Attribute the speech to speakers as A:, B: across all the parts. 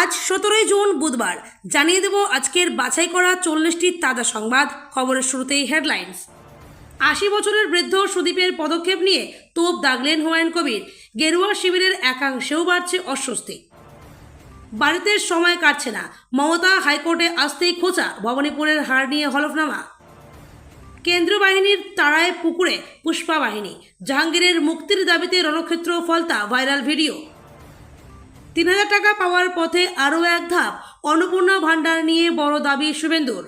A: আজ 17 জুন বুধবার জানিয়ে দেব আজকের বাছাই করা 40টি তাজা সংবাদ। খবরের শুরুতেই হেডলাইন্স। 80 বছরের বৃদ্ধ সুদীপের পদক্ষেপ নিয়ে তোপ দাগলেন হুমায়ুন কবির। গেরুয়া শিবিরের একাংশেও বাড়ছে অস্বস্তি। বাড়িতে সময় কাটছে না, মমতা হাইকোর্টে আসতেই খোঁচা। ভবানীপুরের হার নিয়ে হলফনামা। কেন্দ্রীয় বাহিনীর তাড়ায় পুকুরে পুষ্পা বাহিনী। জাহাঙ্গীরের মুক্তির দাবিতে রণক্ষেত্র ফলতা ভাইরাল ভিডিও। 3000 টাকা পাওয়ার পথে আরও এক ধাপ। অন্নপূর্ণা ভাণ্ডার নিয়ে বড় দাবি শুভেন্দুর।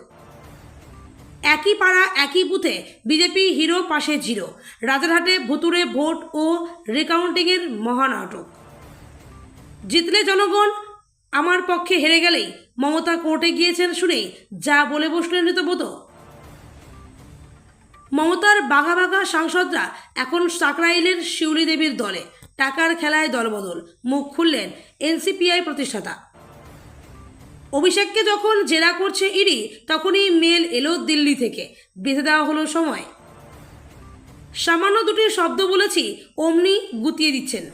A: একই পাড়া একই বুথে বিজেপি হিরো পাশে জিরো। রাজারহাটে ভুতুড়ে ভোট ও রিকাউন্টিংয়ের মহানাটক। জিতলে জনগণ, আমার পক্ষে হেরে গেলেই মমতা কোর্টে গিয়েছেন শুনেই যা বলে বসলেন ঋতব্রত। মমতার বাঘা বাঘা সাংসদরা এখন সাকরাইলের শিউলি দেবীর দলে। টাকার খেলায় দলবদল, মুখ খুললেন এনসিপিআই প্রতিষ্ঠাতা। অভিষেককে যখন জেরা করছে ইডি, তখনই মেল এলো দিল্লি থেকে, বেঁধে দেওয়া হলো সময়। সামান্য দুটি শব্দ বলেছি, অমনি গুতিয়ে দিচ্ছেন।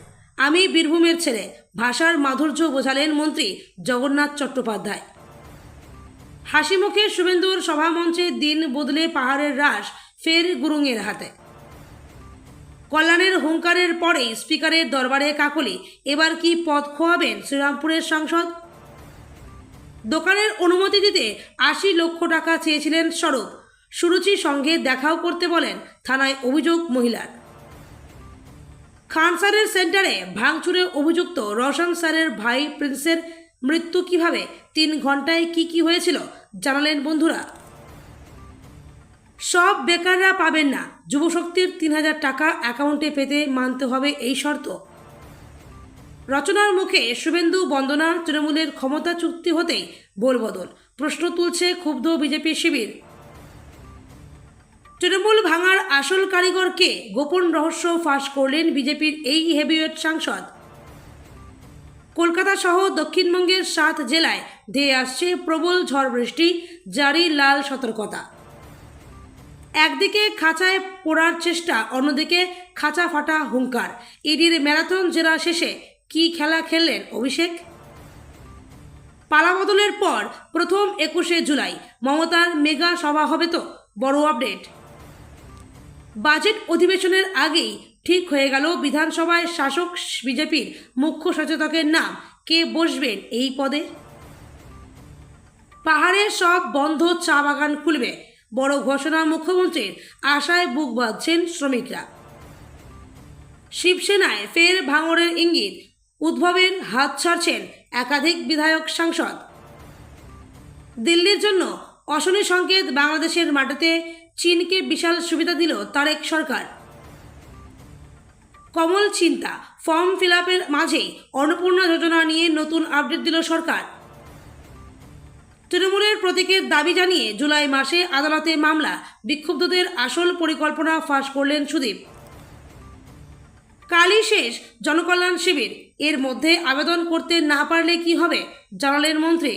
A: আমি বীরভূমের ছেলে, ভাষার মাধুর্য বোঝালেন মন্ত্রী জগন্নাথ চট্টোপাধ্যায়। হাসি মুখে শুভেন্দুর সভামঞ্চে দিন বদলে পাহাড়ের রাস ফের গুরুংয়ের হাতে। কল্যাণের হুঙ্কারের পরেই স্পিকারের দরবারে কাকলি। এবার কি পদ খোয়াবেন শ্রীরামপুরের সাংসদ? দোকানের অনুমতি দিতে 80 লক্ষ টাকা চেয়েছিলেন স্বরূপ। সুরুচির সঙ্গে দেখাও করতে বলেন, থানায় অভিযোগ মহিলার। খান স্যারের সেন্টারে ভাঙচুরে অভিযুক্ত রওশন স্যারের ভাই প্রিন্সের মৃত্যু কিভাবে, 3 ঘন্টায় কি হয়েছিল জানালেন বন্ধুরা। সব বেকাররা পাবেন না, যুবশক্তির 3000 টাকা অ্যাকাউন্টে পেতে মানতে হবে এই শর্ত। রচনার মুখে শুভেন্দু বন্দনা। তৃণমূলের ক্ষমতা চুক্তি হতেই বলবদল, প্রশ্ন তুলছে ক্ষুব্ধ বিজেপি শিবির। তৃণমূল ভাঙার আসল কারিগর কে? গোপন রহস্য ফাঁস করলেন বিজেপির এই হেভিওয়েট সাংসদ। কলকাতা সহ দক্ষিণবঙ্গের 7 জেলায় ধেয়ে আসছে প্রবল ঝড় বৃষ্টি, জারি লাল সতর্কতা। একদিকে খাঁচায় পড়ার চেষ্টা, অন্যদিকে খাঁচা ফাটা হুঙ্কার। ইডির ম্যারাথন জেরা শেষে কি খেলা খেললেন অভিষেক? পালাবদলের পর প্রথম 21শে জুলাই মমতার মেগা সভা হবে তো? বড় আপডেট। বাজেট অধিবেশনের আগেই ঠিক হয়ে গেল বিধানসভায় শাসক বিজেপির মুখ্য সচেতকের নাম। কে বসবেন এই পদে? পাহাড়ের সব বন্ধ চা বাগান খুলবে, বড় ঘোষণা মুখ্যমন্ত্রীর। আশায় বুক বাঁধছেন শ্রমিকরা। শিবসেনায় ফের ভাঙড়ের ইঙ্গিত, উদ্ভবের হাত ছাড়ছেন একাধিক বিধায়ক সাংসদ। দিল্লির জন্য অশনি সংকেত, বাংলাদেশের মাটিতে চীনকে বিশাল সুবিধা দিল তারেক সরকার। কমল চিন্তা, ফর্ম ফিল আপের মাঝেই অন্নপূর্ণা যোজনা নিয়ে নতুন আপডেট দিল সরকার। তৃণমূলের প্রতীকের দাবি জানিয়ে জুলাই মাসে আদালতে মামলা, বিক্ষুব্ধদের আসল পরিকল্পনা ফাঁস করলেন সুদীপ। কালই শেষ জনকল্যাণ শিবির, এর মধ্যে আবেদন করতে না পারলে কি হবে জানালেন মন্ত্রী।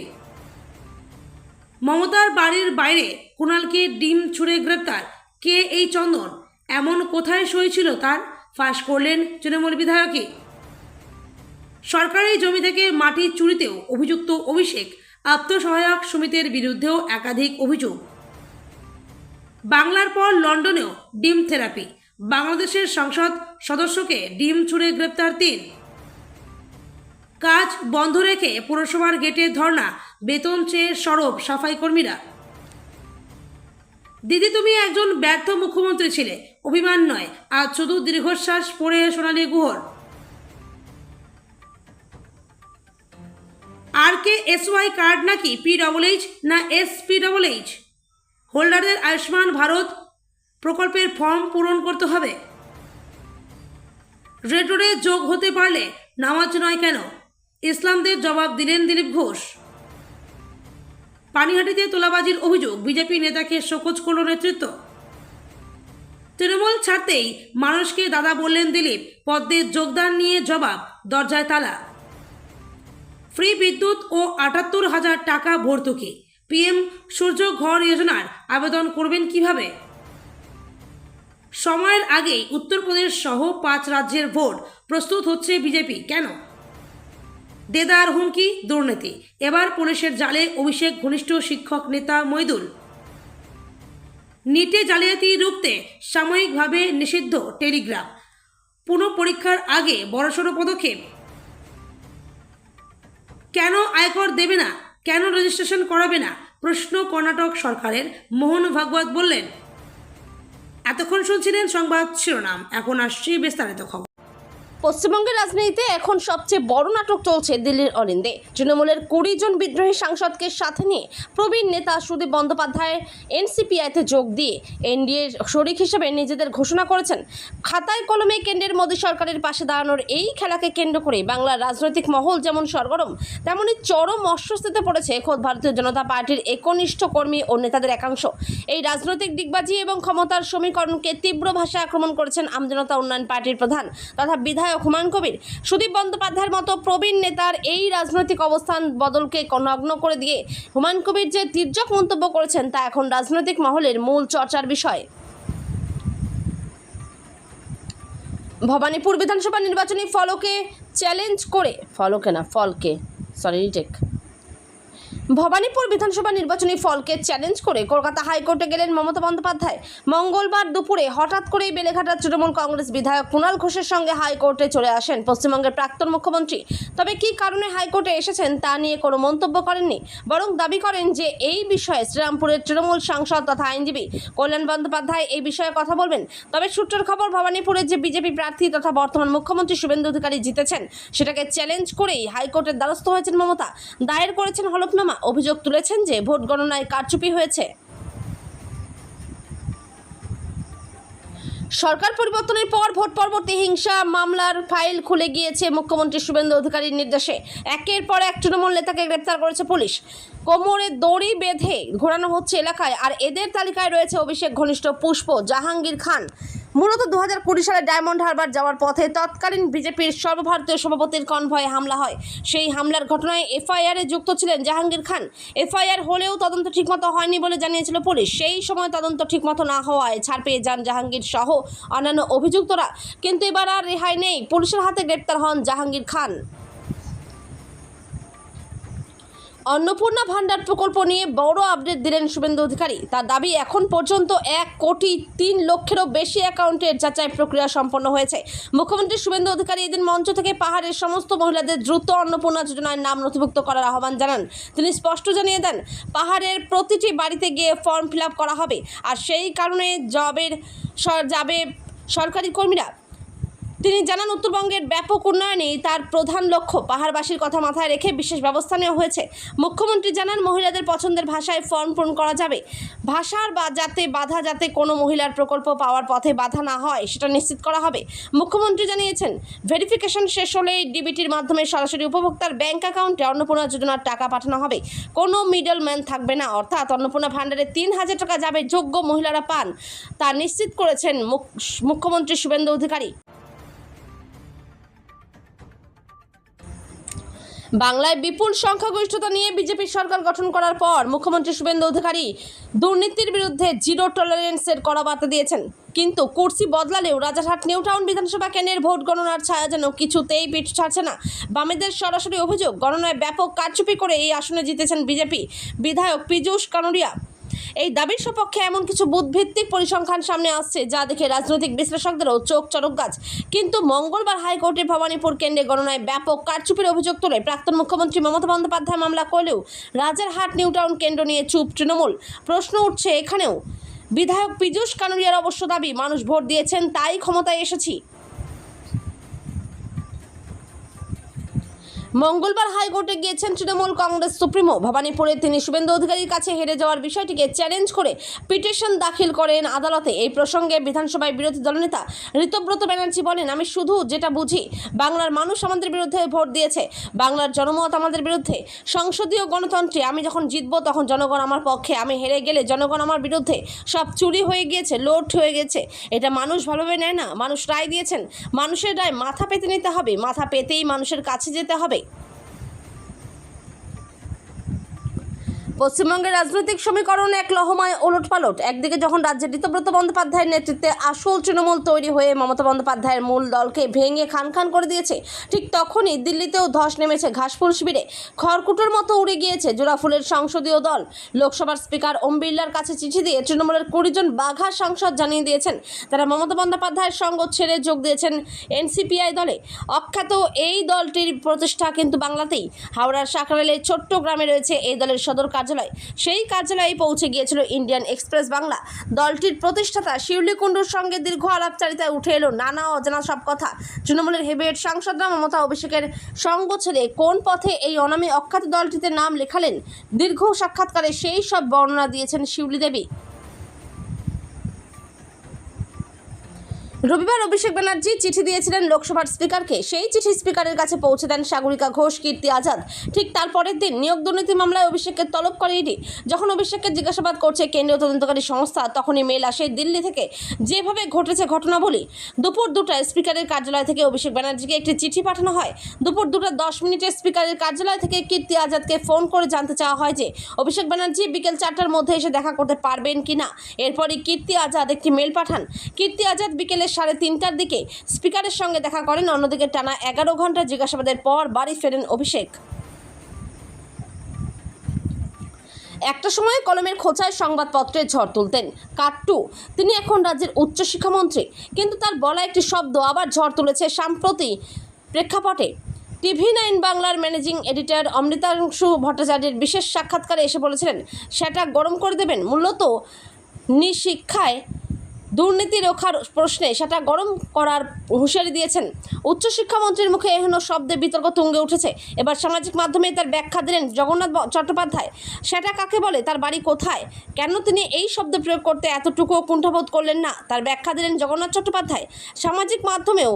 A: মমতার বাড়ির বাইরে কুণালকে ডিম ছুঁড়ে গ্রেপ্তার। কে এই চন্দন? এমন কোথায় সই ছিল তার? ফাঁস করলেন তৃণমূল বিধায়কই। সরকারি জমি থেকে মাটি চুরিতেও অভিযুক্ত অভিষেক। আত্মসহায়ক সমিতির বিরুদ্ধেও একাধিক অভিযোগ। বাংলার পর লন্ডনেও ডিম থেরাপি। বাংলাদেশের সংসদ সদস্যকে ডিম ছুঁড়ে গ্রেপ্তার 3। কাজ বন্ধ রেখে পুরসভার গেটে ধর্ণা, বেতন চেয়ে সরব সাফাই কর্মীরা। দিদি, তুমি একজন ব্যর্থ মুখ্যমন্ত্রী ছিলে, অভিমান নয়। আজ শুধু দীর্ঘশ্বাস পড়ে সোনালী গুহর। RKSY কার্ড নাকি PWH না SPWH? হোল্ডারদের আয়ুষ্মান ভারত প্রকল্পের ফর্ম পূরণ করতে হবে। রেড রোডে যোগ হতে পারলে নামাজ নয় কেন? ইসলামদের জবাব দিলেন দিলীপ ঘোষ। পানিহাটিতে তোলাবাজির অভিযোগ, বিজেপি নেতাকে শোকজ করল নেতৃত্ব। তৃণমূল ছাড়তেই মানুষকে দাদা বললেন দিলীপ। পদ্মের যোগদান নিয়ে জবাব, দরজায় তালা। ফ্রি বিদ্যুৎ ও 78,000 টাকা ভর্তুকি। PM সূর্য ঘর যোজনার আবেদন করবেন কিভাবে? সময়ের আগেই উত্তরপ্রদেশ সহ 5 রাজ্যের ভোট, প্রস্তুত হচ্ছে বিজেপি। কেন? দেদার হুমকি দুর্নীতি, এবার পুলিশের জালে অভিষেক ঘনিষ্ঠ শিক্ষক নেতা মইদুল। নিটে জালিয়াতি রুখতে সাময়িকভাবে নিষিদ্ধ টেলিগ্রাম, পুনঃপরীক্ষার আগে বড়সড় পদক্ষেপ। কেন আয়কর দেবে না, কেন রেজিস্ট্রেশন করাবে না, প্রশ্ন কর্ণাটক সরকারের। মোহন ভাগবত বললেন। এতক্ষণ শুনছিলেন সংবাদ শিরোনাম, এখন আসছি বিস্তারিত খবর।
B: পশ্চিমবঙ্গের রাজনীতিতে এখন সবচেয়ে বড় নাটক চলছে দিল্লির অলিন্দে। তৃণমূলের 20 জন বিদ্রোহী সাংসদকে সাথে নিয়ে প্রবীণ নেতা সুদীপ বন্দ্যোপাধ্যায় এনসিপিআইতে যোগ দিয়ে এনডিএর শরিক হিসেবে নিজেদের ঘোষণা করেছেন। খাতায় কলমে কেন্দ্রের মোদী সরকারের পাশে দাঁড়ানোর এই খেলাকে কেন্দ্র করে বাংলার রাজনৈতিক মহল যেমন সরগরম, তেমনি চরম অস্বস্তিতে পড়েছে খোদ ভারতীয় জনতা পার্টির একনিষ্ঠ কর্মী ও নেতাদের একাংশ। এই রাজনৈতিক ডিগবাজি এবং ক্ষমতার সমীকরণকে তীব্র ভাষায় আক্রমণ করেছেন আমজনতা উন্নয়ন পার্টির প্রধান তথা বিধায়ক হুমায়ুন কবির। সুদীপ বন্দ্যোপাধ্যায়ের মতো প্রবীণ নেতার এই রাজনৈতিক অবস্থান বদলকে নগ্ন করে দিয়ে হুমায়ুন কবির যে তীর্যক মন্তব্য করেছেন তা এখন রাজনৈতিক মহলের মূল চর্চার বিষয়। ভবানীপুর বিধানসভা নির্বাচনী ফলকে ভবানীপুর বিধানসভা নির্বাচনী ফলকে চ্যালেঞ্জ করে কলকাতা হাইকোর্টে গেলেন মমতা বন্দ্যোপাধ্যায়। মঙ্গলবার দুপুরে হঠাৎ করেই বেলেঘাটার তৃণমূল কংগ্রেস বিধায়ক কুণাল ঘোষের সঙ্গে হাইকোর্টে চলে আসেন পশ্চিমবঙ্গের প্রাক্তন মুখ্যমন্ত্রী। তবে কী কারণে হাইকোর্টে এসেছেন তা নিয়ে কোনো মন্তব্য করেননি, বরং দাবি করেন যে এই বিষয়ে শ্রীরামপুরের তৃণমূল সাংসদ তথা আইনজীবী কল্যাণ বন্দ্যোপাধ্যায় এই বিষয়ে কথা বলবেন। তবে সূত্রের খবর, ভবানীপুরের যে বিজেপি প্রার্থী তথা বর্তমান মুখ্যমন্ত্রী শুভেন্দু অধিকারী জিতেছেন, সেটাকে চ্যালেঞ্জ করেই হাইকোর্টের দ্বারস্থ হয়েছেন মমতা। দায়ের করেছেন হলফনামা, অভিযোগ তুলেছেন যে ভোট গণনায় কারচুপি হয়েছে। সরকার পরিবর্তনের পর ভোট পরবর্তী হিংসা মামলার ফাইল খুলে গিয়েছে মুখ্যমন্ত্রী শুভেন্দু অধিকারীর নির্দেশে। একের পর এক তৃণমূল নেতাকে গ্রেপ্তার করেছে পুলিশ। কোমরে দড়ি বেঁধে ঘোরানো হচ্ছে এলাকায়, আর এদের তালিকায় রয়েছে অভিষেক ঘনিষ্ঠ পুষ্প জাহাঙ্গীর খান। মূলত 2020 সালে ডায়মন্ড হারবার যাওয়ার পথে তৎকালীন বিজেপির সর্বভারতীয় সভাপতির কনভয়ে হামলা হয়। সেই হামলার ঘটনায় এফআইআরে যুক্ত ছিলেন জাহাঙ্গীর খান। এফআইআর হলেও তদন্ত ঠিকমতো হয়নি বলে জানিয়েছিল পুলিশ। সেই সময় তদন্ত ঠিকমতো না হওয়ায় ছাড় পেয়ে যান জাহাঙ্গীর সহ অন্যান্য অভিযুক্তরা। কিন্তু এবার আর রেহাই নেই, পুলিশের হাতে গ্রেপ্তার হন জাহাঙ্গীর খান। অন্নপূর্ণা ভান্ডার প্রকল্প নিয়ে বড় আপডেট দিলেন শুভেন্দু অধিকারী। তার দাবি, এখন পর্যন্ত 1,03,00,000-এরও বেশি অ্যাকাউন্টের যাচাই প্রক্রিয়া সম্পন্ন হয়েছে। মুখ্যমন্ত্রী শুভেন্দু অধিকারী এদিন মঞ্চ থেকে পাহাড়ের সমস্ত মহিলাদের দ্রুত অন্নপূর্ণা যোজনায় নাম নথিভুক্ত করার আহ্বান জানান। তিনি স্পষ্ট জানিয়ে দেন, পাহাড়ের প্রতিটি বাড়িতে গিয়ে ফর্ম ফিল আপ করা হবে, আর সেই কারণে যাবে সরকারি কর্মীরা। তিনি জানান, উত্তরবঙ্গের ব্যাপক উন্নয়নেই তার প্রধান লক্ষ্য। পাহাড়বাসীর কথা মাথায় রেখে বিশেষ ব্যবস্থা নেওয়া হয়েছে। মুখ্যমন্ত্রী জানান, মহিলাদের পছন্দের ভাষায় ফর্ম পূরণ করা যাবে। ভাষার যাতে কোনো মহিলার প্রকল্প পাওয়ার পথে বাধা না হয় সেটা নিশ্চিত করা হবে। মুখ্যমন্ত্রী জানিয়েছেন, ভেরিফিকেশন শেষ হলেই ডিবিটির মাধ্যমে সরাসরি উপভোক্তার ব্যাংক অ্যাকাউন্টে অন্নপূর্ণা যোজনার টাকা পাঠানো হবে। কোনো মিডল ম্যান থাকবে না, অর্থাৎ অন্নপূর্ণা ভান্ডারে 3,000 টাকা যাবে যোগ্য মহিলারা পান, তা নিশ্চিত করেছেন মুখ্যমন্ত্রী শুভেন্দু অধিকারী। বাংলায় বিপুল সংখ্যাগরিষ্ঠতা নিয়ে বিজেপি সরকার গঠন করার পর মুখ্যমন্ত্রী শুভেন্দু অধিকারী দুর্নীতির বিরুদ্ধে জিরো টলারেন্সের কড়া বার্তা দিয়েছেন। কিন্তু কুর্সি বদলালেও রাজারহাট নিউ টাউন বিধানসভা কেন্দ্রের ভোট গণনার ছায়া যেন কিছুতেই পিঠ ছাড়ছে না। বামেদের সরাসরি অভিযোগ, গণনায় ব্যাপক কারচুপি করে এই আসনে জিতেছেন বিজেপি বিধায়ক পীযূষ কানুরিয়া। এই দাবির সপক্ষে এমন কিছু বুথভিত্তিক পরিসংখ্যান সামনে আসছে যা দেখে রাজনৈতিক বিশ্লেষকদেরও চোখ চড়ক গাছ। কিন্তু মঙ্গলবার হাইকোর্টে ভবানীপুর কেন্দ্রে গণনায় ব্যাপক কারচুপির অভিযোগ তুলে প্রাক্তন মুখ্যমন্ত্রী মমতা বন্দ্যোপাধ্যায় মামলা করলেও রাজারহাট নিউ টাউন কেন্দ্র নিয়ে চুপ তৃণমূল। প্রশ্ন উঠছে এখানেও। বিধায়ক পীযূষ কানুরিয়ার অবশ্য দাবি, মানুষ ভোট দিয়েছেন তাই ক্ষমতায় এসেছি। মঙ্গলবার হাইকোর্টে গিয়েছেন তৃণমূল কংগ্রেস সুপ্রিমো। ভবানীপুরে তিনি শুভেন্দু অধিকারীর কাছে হেরে যাওয়ার বিষয়টিকে চ্যালেঞ্জ করে পিটিশন দাখিল করেন আদালতে। এই প্রসঙ্গে বিধানসভায় বিরোধী দলনেতা ঋতব্রত ব্যানার্জি বলেন, আমি শুধু যেটা বুঝি, বাংলার মানুষ আমাদের বিরুদ্ধে ভোট দিয়েছে, বাংলার জনমত আমাদের বিরুদ্ধে। সংসদীয় গণতন্ত্রে আমি যখন জিতব তখন জনগণ আমার পক্ষে, আমি হেরে গেলে জনগণ আমার বিরুদ্ধে। সব চুরি হয়ে গিয়েছে, লোট হয়ে গেছে, এটা মানুষ ভালোভাবে নেয় না। মানুষ রায় দিয়েছেন, মানুষের রায় মাথা পেতে নিতে হবে, মাথা পেতেই মানুষের কাছে যেতে হবে। পশ্চিমবঙ্গের রাজনৈতিক সমীকরণ এক লহমায় ওলটপালট। একদিকে যখন রাজ্যে ঋতব্রত বন্দ্যোপাধ্যায়ের নেতৃত্বে আসল তৃণমূল তৈরি হয়ে মমতা বন্দ্যোপাধ্যায়ের মূল দলকে ভেঙে খান খান করে দিয়েছে, ঠিক তখনই দিল্লিতেও ধস নেমেছে ঘাসফুল শিবিরে। খড়কুটোর মতো উড়ে গিয়েছে জোড়াফুলের সংসদীয় দল। লোকসভার স্পিকার ওম বিড়লার কাছে চিঠি দিয়ে তৃণমূলের 20 জন বাঘা সাংসদ জানিয়ে দিয়েছেন তারা মমতা বন্দ্যোপাধ্যায়ের সঙ্গ ছেড়ে যোগ দিয়েছেন এনসিপিআই দলে। অখ্যাত এই দলটির প্রতিষ্ঠা কিন্তু বাংলাতেই। হাওড়ার সাকরাইলের ছোট্ট গ্রামে রয়েছে এই দলের সদর কার্যালয়। সেই কার্যালয়ে পৌঁছে গিয়েছিল ইন্ডিয়ান এক্সপ্রেস বাংলা। দলটির প্রতিষ্ঠাতা শিউলি কুণ্ডুর সঙ্গে দীর্ঘ আলাপচারিতায় উঠে এলো নানা অজানা সব কথা। তৃণমূলের হেভিওয়েট সাংসদরা মমতা অভিষেকের সঙ্গ ছেড়ে কোন পথে এই অনামী অখ্যাত দলটিতে নাম লেখালেন, দীর্ঘ সাক্ষাৎকারে সেই সব বর্ণনা দিয়েছেন শিউলি দেবী। রবিবার অভিষেক ব্যানার্জি চিঠি দিয়েছিলেন লোকসভার স্পিকারকে। সেই চিঠি স্পিকারের কাছে পৌঁছে দেন সাগরিকা ঘোষ, কীর্তি আজাদ। ঠিক তার পরের দিন নিয়োগ দুর্নীতি মামলায় অভিষেককে তলব করে ইডি। যখন অভিষেককে জিজ্ঞাসাবাদ করছে কেন্দ্রীয় তদন্তকারী সংস্থা, তখনই মেল আসে দিল্লি থেকে। যেভাবে ঘটেছে ঘটনাবলী, দুপুর 2টায় স্পিকারের কার্যালয় থেকে অভিষেক ব্যানার্জিকে একটি চিঠি পাঠানো হয়। দুপুর 2:10 স্পিকারের কার্যালয় থেকে কীর্তি আজাদকে ফোন করে জানতে চাওয়া হয় যে অভিষেক ব্যানার্জি বিকেল 4টার মধ্যে এসে দেখা করতে পারবেন কিনা। এরপরই কীর্তি আজাদ একটি মেল পাঠান। কীর্তি আজাদ বিকেলে 3:30টার দিকে স্পিকারের সঙ্গে দেখা করেন। অন্যদিকে টানা 11 ঘন্টা জিজ্ঞাসাবাদের পর বাড়ি ফেরেন অভিষেক। একটা সময় কলমের খোঁচায় সংবাদপত্রে ঝড় তুলতেন। কাট্টু তিনি এখন রাজ্যের উচ্চশিক্ষামন্ত্রী, কিন্তু তার বলা একটি শব্দ আবার ঝড় তুলেছে সাম্প্রতি প্রেক্ষাপটে। TV9 বাংলার ম্যানেজিং এডিটর অমৃতাংশু ভট্টাচার্যের বিশেষ সাক্ষাৎকারে এসে বলেছিলেন সেটা গরম করে দেবেন। মূলত নিশিক্ষায় দুর্নীতি রোখার প্রশ্নে সেটা গরম করার হুঁশিয়ারি দিয়েছেন। উচ্চশিক্ষামন্ত্রীর মুখে এহেন শব্দে বিতর্ক তুঙ্গে উঠেছে। এবার সামাজিক মাধ্যমে তার ব্যাখ্যা দিলেন জগন্নাথ চট্টোপাধ্যায়। সেটা কাকে বলে, তার বাড়ি কোথায়, কেন তিনি এই শব্দ প্রয়োগ করতে এতটুকুও কুণ্ঠাবোধ করলেন না, তার ব্যাখ্যা দিলেন জগন্নাথ চট্টোপাধ্যায়। সামাজিক মাধ্যমেও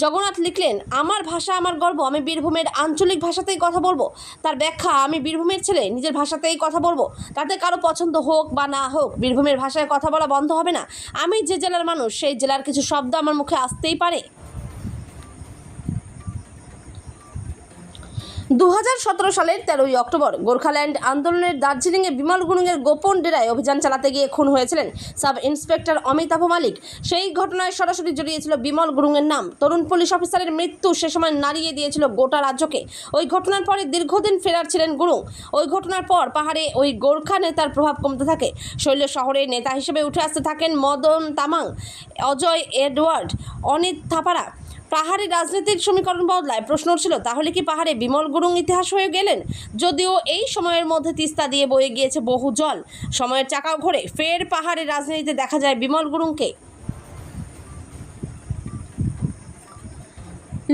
B: জগন্নাথ লিখলেন, আমার ভাষা আমার গর্ব, আমি বীরভূমের আঞ্চলিক ভাষাতেই কথা বলবো। তার ব্যাখ্যা, আমি বীরভূমের ছেলে, নিজের ভাষাতেই কথা বলবো, তাতে কারো পছন্দ হোক বা না হোক, বীরভূমের ভাষায় কথা বলা বন্ধ হবে না। আমি যে জেলার মানুষ, সেই জেলার কিছু শব্দ আমার মুখে আসতেই পারে। 2017 সালের 13ই অক্টোবর গোর্খাল্যান্ড আন্দোলনের দার্জিলিংয়ে বিমল গুরুংয়ের গোপন ডেরায় অভিযান চালাতে গিয়ে খুন হয়েছিলেন সাব ইন্সপেক্টর অমিতাভ মালিক। সেই ঘটনায় সরাসরি জড়িয়েছিল বিমল গুরুংয়ের নাম। তরুণ পুলিশ অফিসারের মৃত্যু সে সময় নাড়িয়ে দিয়েছিল গোটা রাজ্যকে। ওই ঘটনার পরে দীর্ঘদিন ফেরার ছিলেন গুরুং। ওই ঘটনার পর পাহাড়ে ওই গোর্খা নেতার প্রভাব কমতে থাকে। শৈল শহরে নেতা হিসেবে উঠে আসতে থাকেন মদন তামাং, অজয় এডওয়ার্ড, অনিত থাপারা। পাহাড়ে রাজনীতির সমীকরণ বদলায়। প্রশ্ন ছিল, তাহলে কি পাহাড়ে বিমল গুরুং ইতিহাস হয়ে গেলেন? যদিও এই সময়ের মধ্যে তিস্তা দিয়ে বয়ে গিয়েছে বহু জল, সময়ের চাকাও ঘোরে, ফের পাহাড়ের রাজনীতিতে দেখা যায় বিমল গুরুংকে।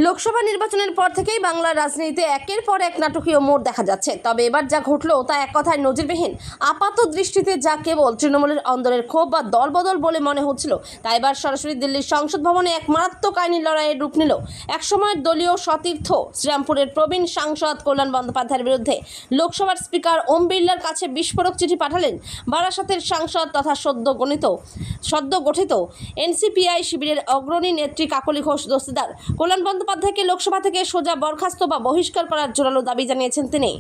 B: লোকসভা নির্বাচনের পর থেকেই বাংলার রাজনীতিতে একের পর এক নাটকীয় মোড় দেখা যাচ্ছে। তবে এবার যা ঘটলো তা এক কথায় নজিরবিহীন। আপাত দৃষ্টিতে যা কেবল তৃণমূলের অন্দরের ক্ষোভ বা দলবদল বলে মনে হচ্ছিল, তা এবার সরাসরি দিল্লির সংসদ ভবনে এক মারাত্মক আইনি লড়াইয়ের রূপ নিল। একসময়ের দলীয় সতীর্থ শ্রীরামপুরের প্রবীণ সাংসদ কল্যাণ বন্দ্যোপাধ্যায়ের বিরুদ্ধে লোকসভার স্পিকার ওম বিড়লার কাছে বিস্ফোরক চিঠি পাঠালেন বারাসতের সাংসদ তথা সদ্য গঠিত এনসিপিআই শিবিরের অগ্রণী নেত্রী কাকলি ঘোষ দস্তিদার। কল্যাণ বন্দ্যোপাধ্যায়কে লোকসভা থেকে সোজা বরখাস্ত বা বহিষ্কার করার জোরালো দাবি জানিয়েছেন তিনি।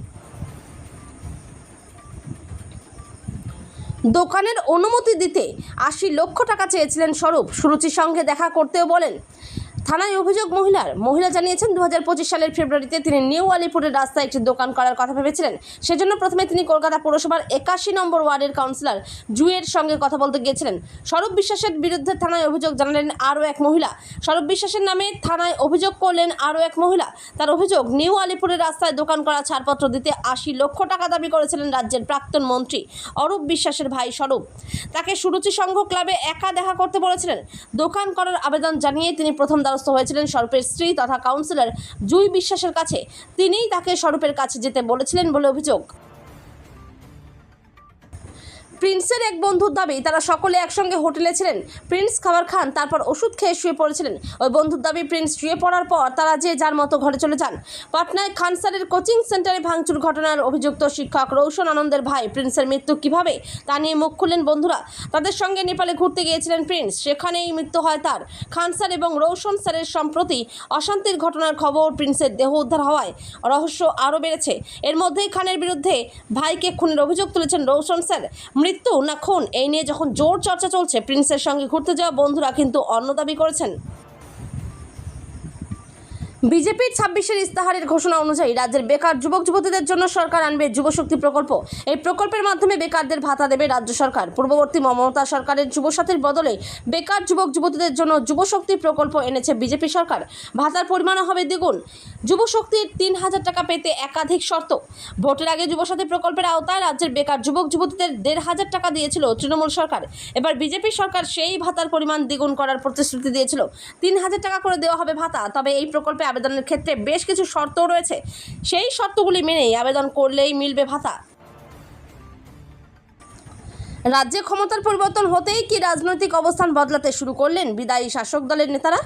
B: দোকানের অনুমতি দিতে 80 লক্ষ টাকা চেয়েছিলেন স্বরূপ। সুরুচির সঙ্গে দেখা করতেও বলেন। থানায় অভিযোগ মহিলা জানিয়েছেন 2025 সালের ফেব্রুয়ারিতে তিনি নিউ আলিপুরের রাস্তায় একটি দোকান করার কথা ভেবেছিলেন। সেজন্য প্রথমে তিনি কলকাতা পৌরসভার 81 নম্বর ওয়ার্ডের কাউন্সিলর জুয়ের সঙ্গে কথা বলতে গিয়েছিলেন। স্বরূপ বিশ্বাসের বিরুদ্ধে থানায় অভিযোগ জানালেন আরও এক মহিলা। স্বরূপ বিশ্বাসের নামে থানায় অভিযোগ করলেন আরও এক মহিলা। তার অভিযোগ, নিউ আলিপুরের রাস্তায় দোকান করা ছাড়পত্র দিতে 80 লক্ষ টাকা দাবি করেছিলেন রাজ্যের প্রাক্তন মন্ত্রী অরূপ বিশ্বাসের ভাই স্বরূপ। তাকে সুরুচি সংঘ ক্লাবে একা দেখা করতে বলেছিলেন। দোকান করার আবেদন জানিয়ে তিনি প্রথম দ্বারস্থ হয়েছিলেন স্বরূপের স্ত্রী তথা কাউন্সিলর জুই বিশ্বাসের কাছে। তিনিই তাকে স্বরূপের কাছে যেতে বলেছিলেন বলে অভিযোগ। প্রিন্সের এক বন্ধুর দাবি তারা সকলে একসঙ্গে হোটেলে ছিলেন। প্রিন্স খাবার খান, তারপর ওষুধ খেয়ে শুয়ে পড়েছিলেন। ওই বন্ধুর দাবি প্রিন্স শুয়ে পড়ার পর তারা যে যার মতো ঘরে চলে যান। পাটনায় খানসারের কোচিং সেন্টারে ভাঙচুর ঘটনার অভিযুক্ত শিক্ষক রৌশন আনন্দের ভাই প্রিন্সের মৃত্যু কিভাবে তা নিয়ে মুখ খুললেন বন্ধুরা। তাদের সঙ্গে নেপালে ঘুরতে গিয়েছিলেন প্রিন্স, সেখানেই মৃত্যু হয় তার। খানসার এবং রৌশন স্যারের সম্প্রতি অশান্তির ঘটনার খবর, প্রিন্সের দেহ উদ্ধার হওয়ায় রহস্য আরও বেড়েছে। এর মধ্যেই খানের বিরুদ্ধে ভাইকে খুনের অভিযোগ তুলেছেন রৌশন স্যার। মৃত্যু না খুন এই নিয়ে যখন জোর চর্চা চলছে, প্রিন্সের সঙ্গে ঘুরতে যাওয়া বন্ধুরা কিন্তু অন্য দাবি করেছেন। বিজেপির 26-এর ইস্তাহারের ঘোষণা অনুযায়ী রাজ্যের বেকার যুবক যুবতীদের জন্য সরকার আনবে যুবশক্তি প্রকল্প। এই প্রকল্পের মাধ্যমে বেকারদের ভাতা দেবে রাজ্য সরকার। পূর্ববর্তী মমতা সরকারের যুবসাথীর বদলে বেকার যুবক যুবতীদের জন্য যুবশক্তি প্রকল্প এনেছে বিজেপি সরকার। ভাতার পরিমাণও হবে দ্বিগুণ। যুবশক্তির 3,000 টাকা পেতে একাধিক শর্ত। ভোটের আগে যুবসাথী প্রকল্পের আওতায় রাজ্যের বেকার যুবক যুবতীদের 1,500 টাকা দিয়েছিল তৃণমূল সরকার। এবার বিজেপি সরকার সেই ভাতার পরিমাণ দ্বিগুণ করার প্রতিশ্রুতি দিয়েছিল। 3,000 টাকা করে দেওয়া হবে ভাতা। তবে এই প্রকল্পে আবেদনের ক্ষেত্রে বেশ কিছু শর্তও রয়েছে। সেই শর্তগুলি মেনেই আবেদন করলেই মিলবে ভাতা। রাজ্যে ক্ষমতার পরিবর্তন হতেই কি রাজনৈতিক অবস্থান বদলাতে শুরু করলেন বিদায়ী শাসক দলের নেতারা?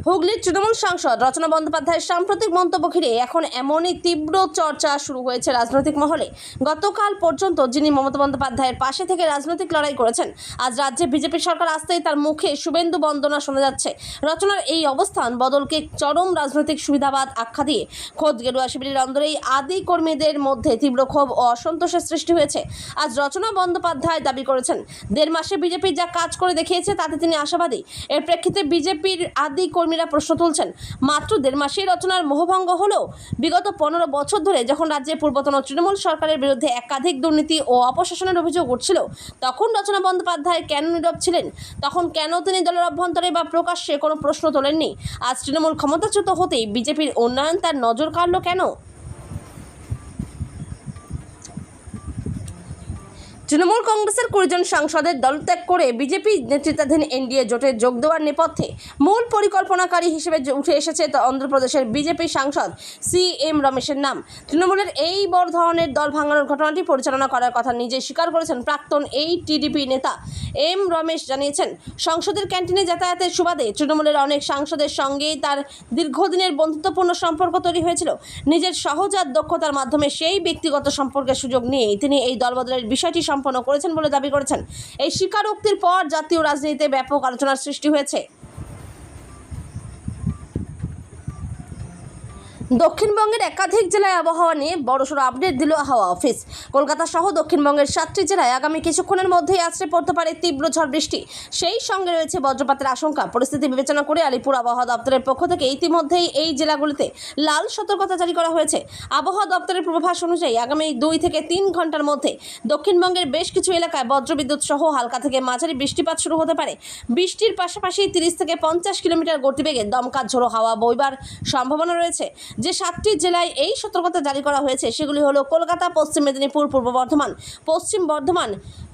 B: হুগলির তৃণমূল সাংসদ রচনা বন্দ্যোপাধ্যায়ের সাম্প্রতিক মন্তব্য ঘিরে এখন এমনই তীব্র চর্চা শুরু হয়েছে রাজনৈতিক মহলে। গতকাল পর্যন্ত যিনি মমতা বন্দ্যোপাধ্যায়ের পাশে থেকে রাজনৈতিক লড়াই করেছেন, আজ রাজ্যে বিজেপি সরকার আসতেই তার মুখে শুভেন্দু বন্দনা শোনা যাচ্ছে। রচনার এই অবস্থান বদলকে চরম রাজনৈতিক সুবিধাবাদ আখ্যা দিয়ে খোদ গেরুয়া শিবিরের অন্দরেই আদি কর্মীদের মধ্যে তীব্র ক্ষোভ ও অসন্তোষের সৃষ্টি হয়েছে। আজ রচনা বন্দ্যোপাধ্যায় দাবি করেছেন, 1.5 মাসে বিজেপি যা কাজ করে দেখিয়েছে তাতে তিনি আশাবাদী। এর প্রেক্ষিতে বিজেপির আদি কর্মীরা প্রশ্ন তুলছেন, মাত্র 1.5 মাসেই রচনার মোহভঙ্গ হলো? বিগত 15 বছর ধরে যখন রাজ্যে পূর্বতন তৃণমূল সরকারের বিরুদ্ধে একাধিক দুর্নীতি ও অপশাসনের অভিযোগ উঠছিল, তখন রচনা বন্দ্যোপাধ্যায় কেন নীরব ছিলেন? তখন কেন তিনি দলের অভ্যন্তরে বা প্রকাশ্যে কোনো প্রশ্ন তোলেননি? আজ তৃণমূল ক্ষমতাচ্যুত হতেই বিজেপির উন্নয়ন তার নজর কাড়ল কেন? তৃণমূল কংগ্রেসের 20 জন সাংসদের দলত্যাগ করে বিজেপি নেতৃত্বাধীন এনডিএ জোটে যোগ দেওয়ার নেপথ্যে মূল পরিকল্পনাকারী হিসেবে উঠে এসেছে অন্ধ্রপ্রদেশের বিজেপি সাংসদ CM রমেশের নাম। তৃণমূলের এই বড় ধরনের দল ভাঙানোর ঘটনাটি পরিচালনা করার কথা নিজে স্বীকার করেছেন প্রাক্তন এই টিডিপি নেতা এম রমেশ। জানিয়েছেন, সংসদের ক্যান্টিনে যাতায়াতের সুবাদে তৃণমূলের অনেক সাংসদের সঙ্গেই তার দীর্ঘদিনের বন্ধুত্বপূর্ণ সম্পর্ক তৈরি হয়েছিল। নিজের সহজাত দক্ষতার মাধ্যমে সেই ব্যক্তিগত সম্পর্কের সুযোগ নিয়ে তিনি এই দলবদলের বিষয়টি সম্পন্ন করেছেন বলে দাবি করেছেন। এই স্বীকারোক্তির পর জাতীয় রাজনীতিতে ব্যাপক আলোচনার সৃষ্টি হয়েছে। দক্ষিণবঙ্গের একাধিক জেলায় আবহাওয়া নিয়ে বড়সড় আপডেট দিল হাওয়া অফিস। কলকাতা সহ দক্ষিণবঙ্গের 7টি জেলায় আগামী কিছুক্ষণের মধ্যেই আছড়ে পড়তে পারে তীব্র ঝড় বৃষ্টি। সেই সঙ্গে রয়েছে বজ্রপাতের আশঙ্কা। পরিস্থিতি বিবেচনা করে আলিপুর আবহাওয়া দপ্তরের পক্ষ থেকে ইতিমধ্যেই এই জেলাগুলিতে লাল সতর্কতা জারি করা হয়েছে। আবহাওয়া দপ্তরের পূর্বাভাস অনুযায়ী আগামী 2 থেকে 3 ঘন্টার মধ্যে দক্ষিণবঙ্গের বেশ কিছু এলাকায় বজ্রবিদ্যুৎ সহ হালকা থেকে মাঝারি বৃষ্টিপাত শুরু হতে পারে। বৃষ্টির পাশাপাশি 30 থেকে 50 কিলোমিটার গতিবেগে দমকা ঝোড়ো হাওয়া বইবার সম্ভাবনা রয়েছে। যে 7টি জেলায় এই সতর্কতা জারি করা হয়েছে সেগুলি হলো কলকাতা, পশ্চিম মেদিনীপুর, পূর্ব বর্ধমান, পশ্চিম বর্ধমান,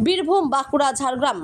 B: বীরভূম, বাঁকুড়া, ঝাড়গ্রাম।